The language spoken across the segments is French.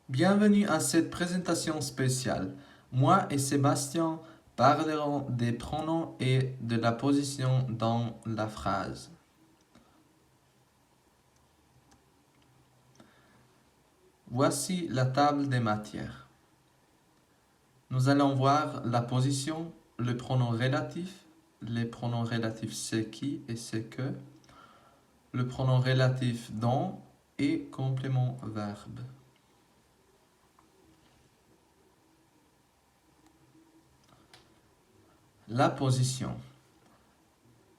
Bienvenue à cette présentation spéciale. Moi et Sébastien parlerons des pronoms et de la position dans la phrase. Voici la table des matières. Nous allons voir la position, le pronom relatif, les pronoms relatifs c'est qui et c'est que, le pronom relatif dans et complément verbe. La position.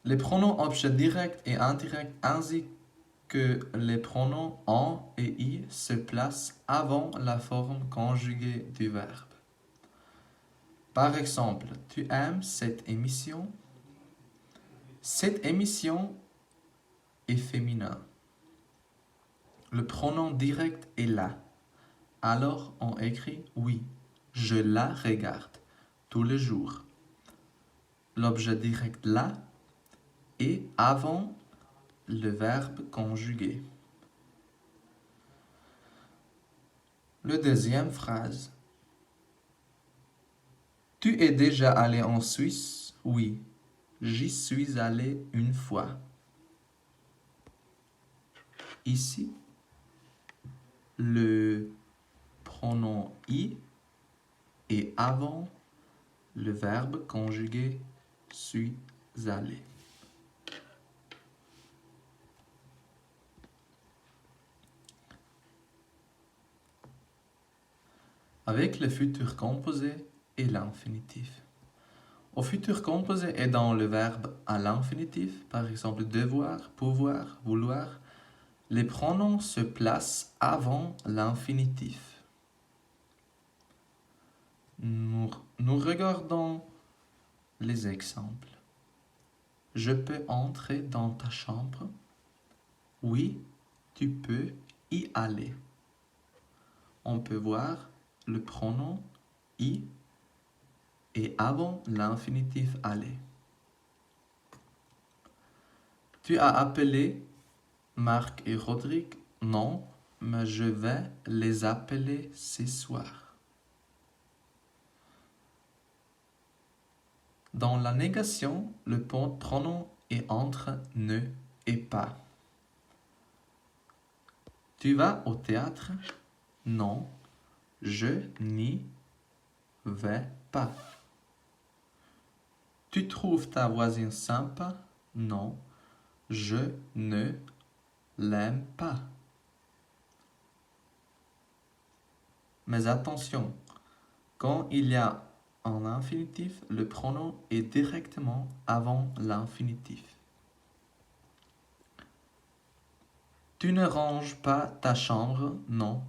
Les pronoms objets directs et indirects ainsi que les pronoms en et i se placent avant la forme conjuguée du verbe. Par exemple, tu aimes cette émission? Cette émission est féminin. Le pronom direct est la. Alors on écrit oui, je la regarde tous les jours. L'objet direct la est avant le verbe conjugué. La deuxième phrase. Tu es déjà allé en Suisse? Oui, j'y suis allé une fois. Ici, le pronom i est avant le verbe conjugué suis allé. Avec le futur composé et l'infinitif. Au futur composé est dans le verbe à l'infinitif, par exemple devoir, pouvoir, vouloir. Les pronoms se placent avant l'infinitif. Nous regardons les exemples. Je peux entrer dans ta chambre? Oui, tu peux y aller. On peut voir le pronom y et avant l'infinitif aller. Tu as appelé Marc et Rodrigue? Non, mais je vais les appeler ce soir. Dans la négation, le pronom est entre ne et pas. Tu vas au théâtre? Non, je n'y vais pas. Tu trouves ta voisine sympa? Non, je ne l'aime pas. Mais attention, quand il y a un infinitif, le pronom est directement avant l'infinitif. Tu ne ranges pas ta chambre? Non,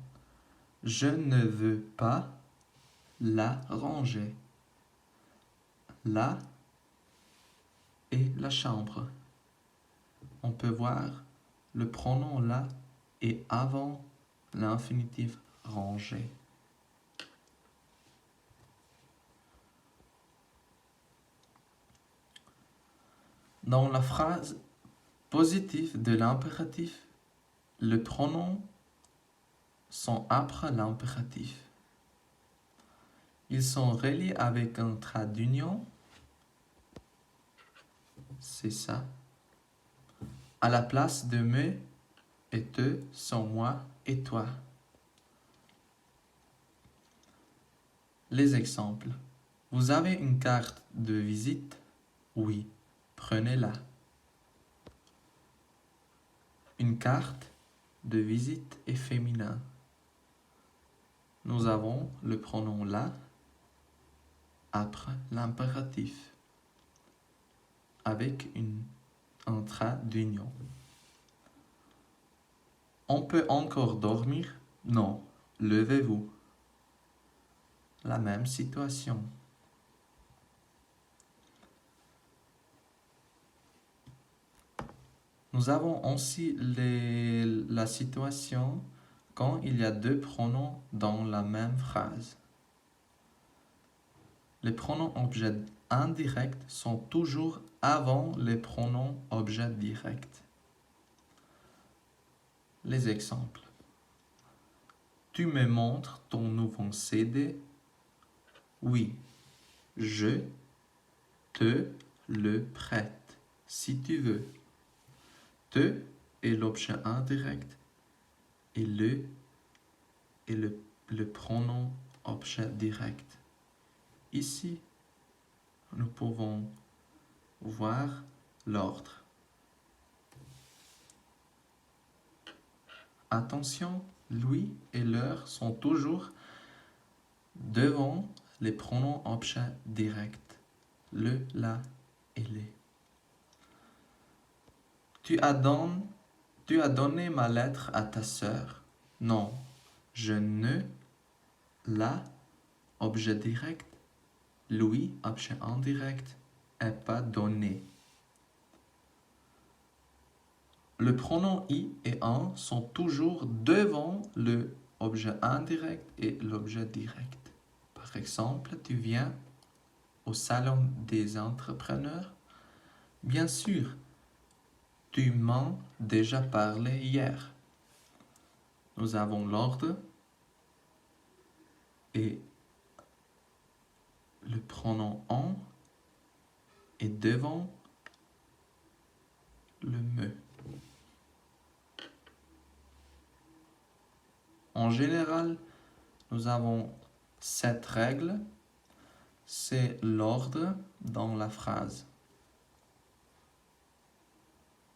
je ne veux pas la ranger. La et la chambre. On peut voir le pronom la est avant l'infinitif ranger. Dans la phrase positive de l'impératif, les pronoms sont après l'impératif. Ils sont reliés avec un trait d'union. C'est ça. À la place de me et te sont moi et toi. Les exemples. Vous avez une carte de visite? Oui, prenez-la. Une carte de visite est féminin. Nous avons le pronom la après l'impératif avec un trait d'union. On peut encore dormir? Non, levez-vous. La même situation. Nous avons aussi la situation quand il y a deux pronoms dans la même phrase. Les pronoms objets indirects sont toujours avant les pronoms objets directs. Les exemples. Tu me montres ton nouveau CD? Oui, je te le prête si tu veux. Te est l'objet indirect et le est le pronom objet direct. Ici, nous pouvons voir l'ordre. Attention, lui et leur sont toujours devant les pronoms objets directs. Le, la et les. Tu as donné ma lettre à ta sœur? Non, je ne la, objet direct, lui, objet indirect, ai pas donné. Le pronom i et un sont toujours devant le objet indirect et l'objet direct. Par exemple, tu viens au salon des entrepreneurs? Bien sûr, tu m'en déjà parlé hier. Nous avons l'ordre et le pronom en est devant le me. En général, nous avons cette règle, c'est l'ordre dans la phrase.